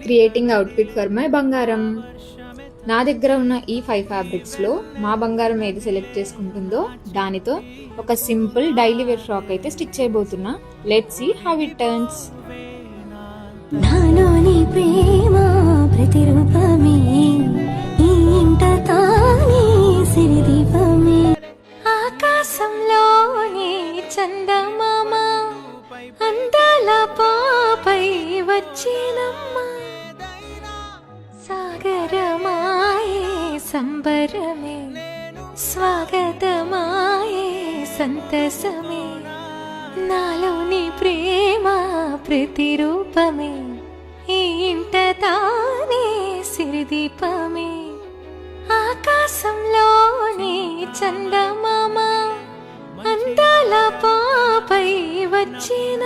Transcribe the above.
Creating outfit for my బంగారం. నా దగ్గర ఉన్న ఈ 5 ఫ్యాబ్రిక్స్లో మా బంగారం ఏది సెలెక్ట్ చేసుకుంటుందో దానితో ఒక సింపుల్ డైలీ వేర్ ఫ్రాక్ అయితే స్టిచ్ చేయబోతున్నా. Let's see how it turns. నాలోని ప్రేమ ప్రతిరూపమే, ఈ ఇంట తానే సిరిదీపమే, ఆకాశంలోని చందమామ అందాల పాపై వచ్చినమ్మ, సాగరమాయే సంబరమే, స్వాగతమాయే సంతసమే, నాలోని ప్రేమ ప్రతిరూపమే, ఈ ఇంట తానే సిరిదీపమే, ఆకాశంలోని చందమామ అందాల పాపై వచ్చిన